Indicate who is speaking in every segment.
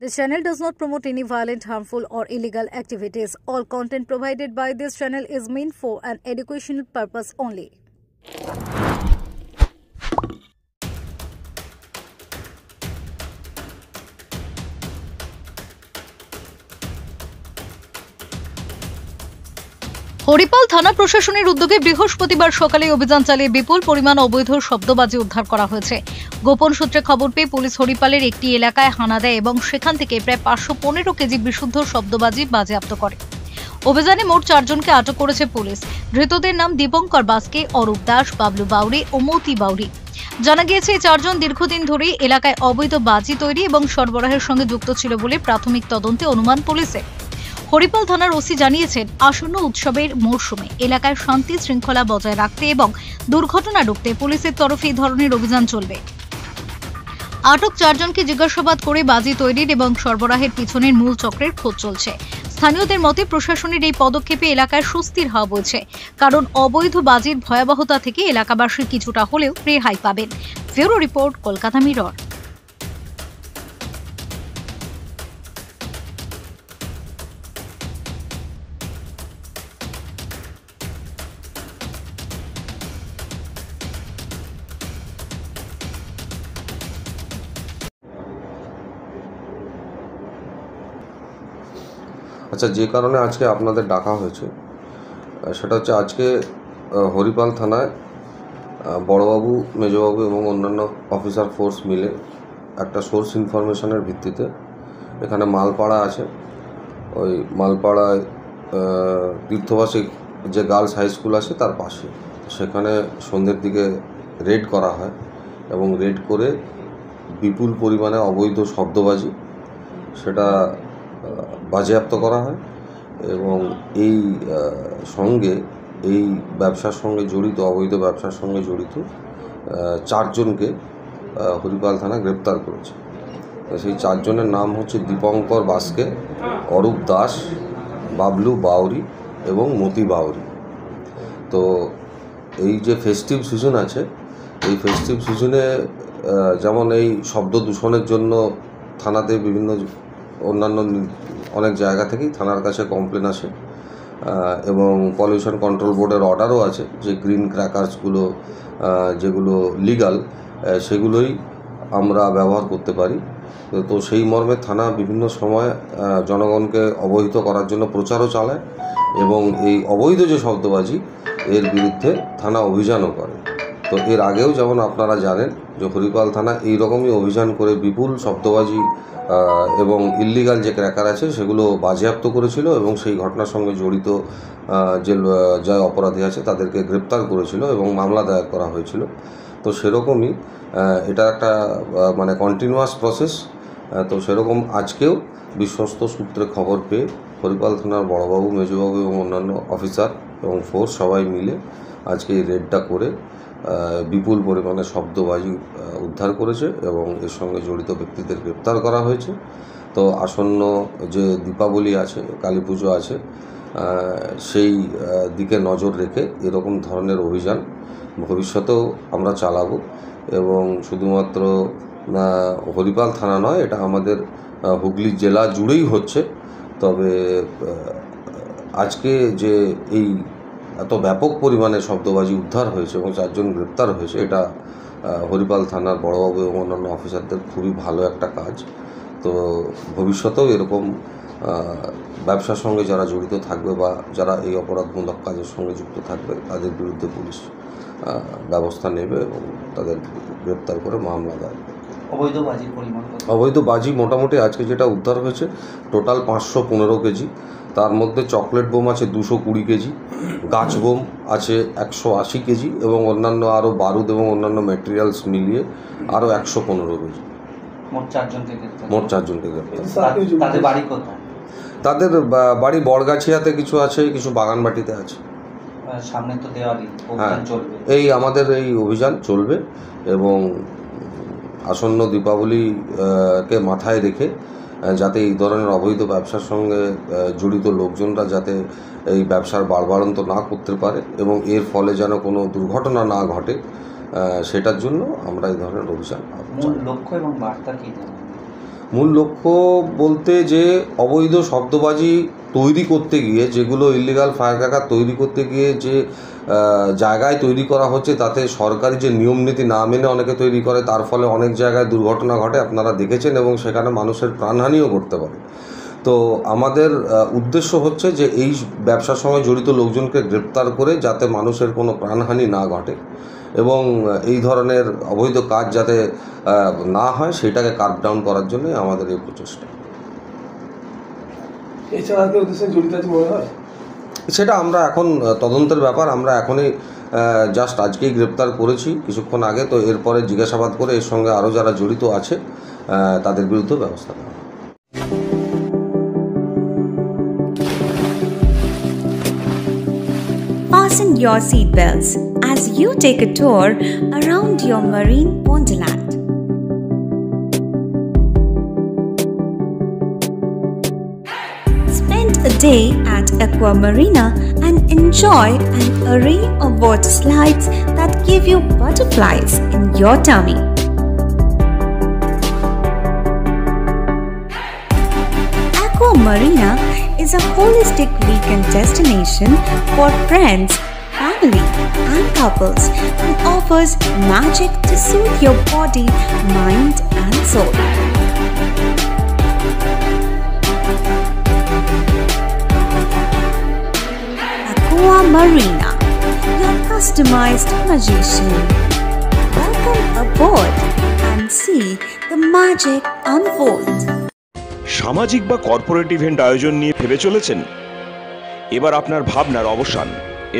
Speaker 1: This channel does not promote any violent, harmful, or illegal activities. All content provided by this channel is meant for an educational purpose only. Haripal থানা প্রশাসনের উদ্যোগে বৃহস্পতিবার সকালে অভিযান চালিয়ে বিপুল পরিমাণ অবৈধ শব্দবাজি উদ্ধার করা হয়েছে। গোপন সূত্রে খবর পেয়ে পুলিশ হরিপালের একটি এলাকায় হানা দেয় এবং সেখান থেকে প্রায় 515 কেজি বিশুদ্ধ শব্দবাজি বাজেয়াপ্ত করে। অভিযানে মোট 4 জনকে আটক করেছে পুলিশ। ধৃতদের নাম দীপঙ্কর বাস্কে, অরূপ দাস, বাবলু বাউরি ও মতি বাউরি। জানা গিয়েছে এই 4 জন দীর্ঘদিন ধরেই এলাকায় অবৈধ বাজি তৈরি এবং সরবরাহের সঙ্গে যুক্ত ছিল বলে প্রাথমিক তদন্তে অনুমান পুলিশের। হরিপাল থানার ওসি জানিয়েছেন, আসন্ন উৎসবের মরশুমে এলাকায় শান্তি শৃঙ্খলা বজায় রাখতে এবং দুর্ঘটনা রুখতে পুলিশের তরফে এই ধরনের অভিযান চলবে। আটক 4 জনকে জিজ্ঞাসাবাদ করে বাজি তৈরির এবং সরবরাহের পিছনের মূল চক্রের খোঁজ চলছে। স্থানীয়দের মতে প্রশাসনের এই পদক্ষেপে এলাকায় স্বস্তির হাওয়া বইছে, কারণ অবৈধ বাজির ভয়াবহতা থেকে এলাকাবাসী কিছুটা হলেও রেহাই পাবেন। Bureau report, Kolkata mirror.
Speaker 2: আচ্ছা, যে কারণে আজকে আপনাদের ডাকা হয়েছে সেটা হচ্ছে, আজকে হরিপাল থানায় বড়বাবু, মেজবাবু এবং অন্যান্য অফিসার ফোর্স মিলে একটা সোর্স ইনফরমেশনের ভিত্তিতে এখানে মালপাড়া আছে, ওই মালপাড়ায় তীর্থবাসী যে গার্লস হাই স্কুল আছে তার পাশে, সেখানে সন্ধ্যের দিকে রেড করা হয় এবং রেড করে বিপুল পরিমাণে অবৈধ শব্দবাজি সেটা বাজেয়াপ্ত করা হয় এবং এই সঙ্গে এই ব্যবসার সঙ্গে জড়িত, অবৈধ ব্যবসার সঙ্গে জড়িত 4 জনকে হরিপাল থানা গ্রেপ্তার করেছে। সেই 4 জনের নাম হচ্ছে দীপঙ্কর বাস্কে, অরূপ দাস, বাবলু বাউরি এবং মতি বাউরি। তো এই যে ফেস্টিভ সিজন আছে, এই ফেস্টিভ সিজনে যেমন এই শব্দ দূষণের জন্য থানাতে বিভিন্ন অন্যান্য অনেক জায়গা থেকেই থানার কাছে কমপ্লেন আসে এবং পলিউশন কন্ট্রোল বোর্ডের অর্ডারও আছে যে গ্রিন ক্র্যাকার্সগুলো যেগুলো লিগাল সেগুলোই আমরা ব্যবহার করতে পারি। তো সেই মর্মে থানা বিভিন্ন সময় জনগণকে অবহিত করার জন্য প্রচারও চালায় এবং এই অবৈধ যে শব্দবাজি এর বিরুদ্ধে থানা অভিযানও করে। তো এর আগেও যেমন আপনারা জানেন যে হরিপাল থানা এইরকমই অভিযান করে বিপুল শব্দবাজি এবং ইল্লিগাল যে ক্র্যাকার আছে সেগুলো বাজেয়াপ্ত করেছিল এবং সেই ঘটনার সঙ্গে জড়িত যে যা অপরাধী আছে তাদেরকে গ্রেপ্তার করেছিল এবং মামলা দায়ের করা হয়েছিল। তো সেরকমই এটা একটা মানে কন্টিনিউয়াস প্রসেস। তো সেরকম আজকেও বিশ্বস্ত সূত্রে খবর পেয়ে হরিপাল থানার বড়বাবু, মেজবাবু এবং অন্যান্য অফিসার এবং ফোর্স সবাই মিলে আজকে এই রেডটা করে বিপুল পরিমাণে শব্দবাজি উদ্ধার করেছে এবং এর সঙ্গে জড়িত ব্যক্তিদের গ্রেপ্তার করা হয়েছে। তো আসন্ন যে দীপাবলি আছে, কালী পুজো আছে, সেই দিকে নজর রেখে এরকম ধরনের অভিযান ভবিষ্যতেও আমরা চালাবো এবং শুধুমাত্র হরিপাল থানা নয়, এটা আমাদের হুগলি জেলা জুড়েই হচ্ছে। তবে আজকে যে এই এত ব্যাপক পরিমাণে শব্দবাজি উদ্ধার হয়েছে এবং 4 জন গ্রেপ্তার হয়েছে, এটা হরিপাল থানার বড়বাবু এবং অন্যান্য অফিসারদের খুবই ভালো একটা কাজ। তো ভবিষ্যতেও এরকম ব্যবসার সঙ্গে যারা জড়িত থাকবে বা যারা এই অপরাধমূলক কাজের সঙ্গে যুক্ত থাকবে তাদের বিরুদ্ধে পুলিশ ব্যবস্থা নেবে এবং তাদের গ্রেপ্তার করে মামলা দায়ের করবে। অবৈধ বাজি মোটামুটি আজকে যেটা উদ্ধার হয়েছে টোটাল 515 কেজি। তার মধ্যে চকলেট বোম আছে 220 কেজি, গাছ বোম আছে 180 কেজি এবং অন্যান্য আরও বারুদ এবং অন্যান্য ম্যাটেরিয়ালস মিলিয়ে আরও 115 কেজি। মোট 4 জনকে গ্রেপ্তার। তাদের বাড়ি বড়গাছিয়াতে কিছু আছে, কিছু বাগানবাটিতে আছে।
Speaker 3: সামনে তো দেওয়ালি,
Speaker 2: এই আমাদের এই অভিযান চলবে এবং আসন্ন দীপাবলিকে মাথায় রেখে যাতে এই ধরনের অবৈধ ব্যবসার সঙ্গে জড়িত লোকজনরা যাতে এই ব্যবসার বাড়বাড়ন্ত না করতে পারে এবং এর ফলে যেন কোনো দুর্ঘটনা না ঘটে, সেটার জন্য আমরা এই ধরনের অভিযান।
Speaker 3: লক্ষ্য এবং বার্তা কি?
Speaker 2: মূল লক্ষ্য বলতে যে অবৈধ শব্দবাজি তৈরি করতে গিয়ে, যেগুলো ইলিগাল ফায়ার ক্র্যাকার তৈরি করতে গিয়ে যে জায়গায় তৈরি করা হচ্ছে, তাতে সরকারি যে নিয়মনীতি না মেনে অনেকে তৈরি করে, তার ফলে অনেক জায়গায় দুর্ঘটনা ঘটে, আপনারা দেখেছেন, এবং সেখানে মানুষের প্রাণহানিও ঘটতে পারে। তো আমাদের উদ্দেশ্য হচ্ছে যে এই ব্যবসার সঙ্গে জড়িত লোকজনকে গ্রেপ্তার করে যাতে মানুষের কোনো প্রাণহানি না ঘটে এবং এই ধরনের অবৈধ কাজ যাতে না হয়, সেটাকে কাট ডাউন করার জন্যই আমাদের এই প্রচেষ্টা।
Speaker 4: এছাড়া কি উদ্দেশ্যে জড়িত আছে মনে হয়?
Speaker 2: সেটা আমরা এখন তদন্তের ব্যাপার। আমরা এখনই জাস্ট আজকেই গ্রেপ্তার করেছি কিছুক্ষণ আগে। তো এরপরে জিজ্ঞাসাবাদ করে এর সঙ্গে আরও যারা জড়িত আছে তাদের বিরুদ্ধে ব্যবস্থা নেওয়া হবে।
Speaker 5: Fasten your seatbelts as you take a tour around your marine wonderland. Spend a day at Aqua Marina and enjoy an array of water slides that give you butterflies in your tummy. Aqua Marina is a holistic weekend destination for friends, family, and couples and offers magic to soothe your body, mind, and soul. Aqua Marina, your customized magician. Welcome aboard and see the magic unfold.
Speaker 6: সামাজিক বা corporate event আয়োজন নিয়ে ভেবে চলেছেন? এবার আপনার ভাবনার অবসান।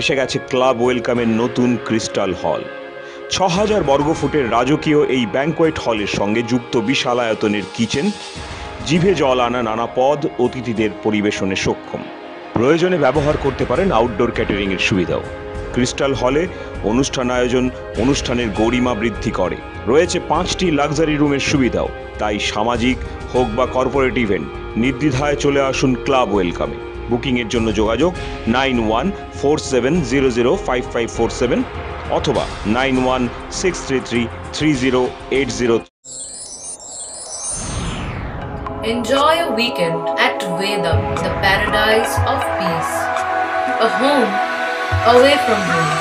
Speaker 6: এসে গেছে ক্লাব ওয়েলকামের নতুন ক্রিস্টাল হল। ৬,০০০ বর্গফুটের রাজকীয় এই ব্যাংকোয়েট হলের সঙ্গে যুক্ত বিশাল আয়তনের কিচেন, জিভে জল আনা নানা পদ অতিথিদের পরিবেশনে সক্ষম। প্রয়োজনে ব্যবহার করতে পারেন আউটডোর ক্যাটারিংয়ের সুবিধাও। ক্রিস্টাল হলে অনুষ্ঠান আয়োজন অনুষ্ঠানের গরিমা বৃদ্ধি করে। রয়েছে ৫টি লাক্সারি রুমের সুবিধাও। তাই সামাজিক হোক বা কর্পোরেট ইভেন্ট, নির্দ্বিধায় চলে আসুন ক্লাব ওয়েলকামে। বুকিংয়ের জন্য যোগাযোগ 9147005547 অথবা 9163333080।
Speaker 7: Enjoy a weekend at Vedam, the paradise of peace. A home away from home.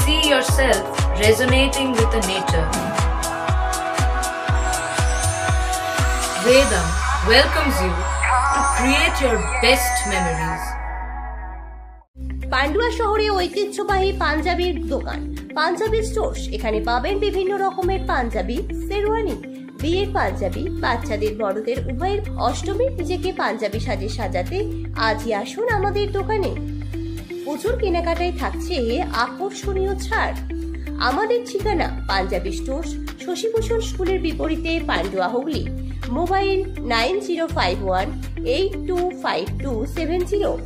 Speaker 7: See yourself resonating with the nature. Vedam welcomes you to create your best memories.
Speaker 8: Pandua শহরে ঐতিহ্যবাহী পাঞ্জাবির দোকান পাঞ্জাবি স্টোর্স। এখানে পাবেন বিভিন্ন রকমের পাঞ্জাবি, শেরওয়ানি, বিয়ের পাঞ্জাবি, বাচ্চাদের বড়দের উভয়ের। অষ্টমীর নিজেকে পাঞ্জাবি সাজে সাজাতে আজই আসুন আমাদের দোকানে। প্রচুর কেনাকাটায় থাকছে আকর্ষণীয় ছাড়। আমাদের ঠিকানা পাঞ্জাবি স্টোর্স, শশীভূষণ স্কুলের বিপরীতে, Pandua, Hooghly. Mobile 9051825270।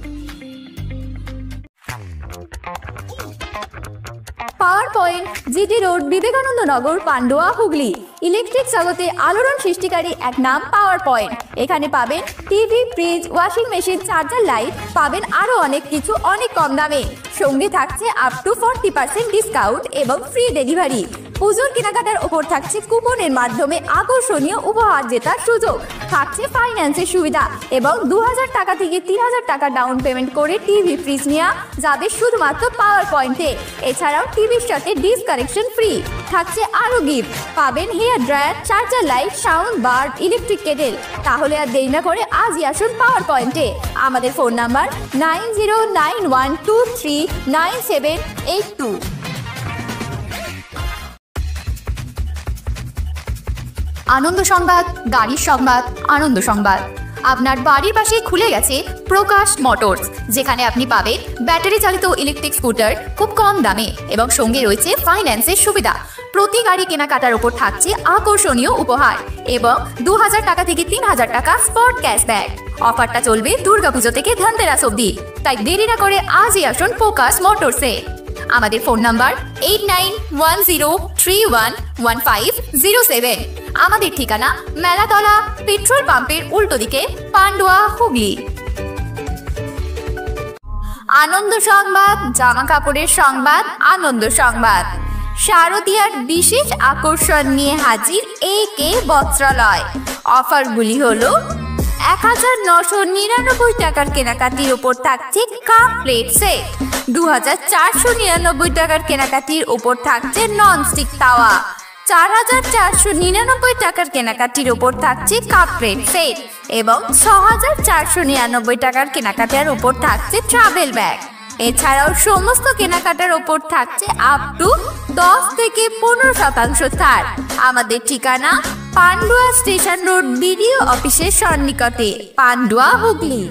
Speaker 9: Power point, GT road, Vivekananda Nagar, Pandua, Hooghly. Electric জগতে আলোড়ন সৃষ্টিকারী এক নাম পাওয়ার পয়েন্ট। এখানে পাবেন TV, fridge, washing machine, charger light, পাবেন আরো অনেক কিছু অনেক কম দামে। সঙ্গে থাকছে আপ টু 40% ডিসকাউন্ট এবং ফ্রি ডেলিভারি। পুজোর কেনাকাটার ওপর থাকছে কুপনের মাধ্যমে আকর্ষণীয় উপহার জেতার সুযোগ। থাকছে ফাইন্যান্সের সুবিধা এবং 2000 টাকা থেকে 3000 টাকা ডাউন পেমেন্ট করে টিভি, ফ্রিজ নেওয়া যাবে শুধুমাত্র পাওয়ার পয়েন্টে। এছাড়াও টিভির সাথে ডিশ কানেকশন ফ্রি। থাকছে আরো গিফট, পাবেন hair dryer, charger light, sound bar, electric kettle. তাহলে আর দেরি না করে আজই আসুন পাওয়ার পয়েন্টে। আমাদের ফোন নাম্বার 9091239782। আনন্দ সংবাদ, গাড়ির সংবাদ, আনন্দ সংবাদ। আপনার বাড়ির পাশে খুলে গেছে প্রকাশ মোটরস, যেখানে আপনি পাবেন ব্যাটারি চালিত ইলেকট্রিক স্কুটার খুব কম দামে এবং সঙ্গে রয়েছে ফাইন্যান্সের সুবিধা। প্রতি গাড়ি কেনাকাটার উপর থাকছে আকর্ষণীয় উপহার এবং 2000 টাকা থেকে 3000 টাকা স্পট ক্যাশব্যাক। অফারটা চলবে দুর্গাপুজো থেকে ধনতেরাস অবধি। তাই দেরি না করে আজই আসুন প্রকাশ মোটরসে। আমাদের ফোন নাম্বার 8910311507। আমাদের ঠিকানা মেলাতলা, পেট্রোল পাম্পের উল্টো দিকে, পান্ডুয়া, হুগলি। আনন্দ সংবাদ, জামা কাপড়ের সংবাদ, আনন্দ সংবাদ। শারদীয়ার বিশেষ আকর্ষণ নিয়ে হাজির AK বস্ত্রালয়। অফারগুলি হলো 1999 টাকার কেনাকাটির উপর থাকছে কাপ প্লেট সেট, 2499 টাকার কেনাকাটির উপর থাকছে ননস্টিক তাওয়া, 4499 টাকার কেনাকাটির উপর থাকছে কাপ প্লেট সেট এবং 6499 টাকার কেনাকাটার উপর থাকছে ট্রাভেল ব্যাগ। এছাড়াও সমস্ত কেনাকাটার উপর থাকছে আপ টু 10 থেকে 15% ছাড়। আমাদের ঠিকানা পান্ডুয়া স্টেশন রোড BDO অফিসের সন্নিকটে, পান্ডুয়া, হুগলি।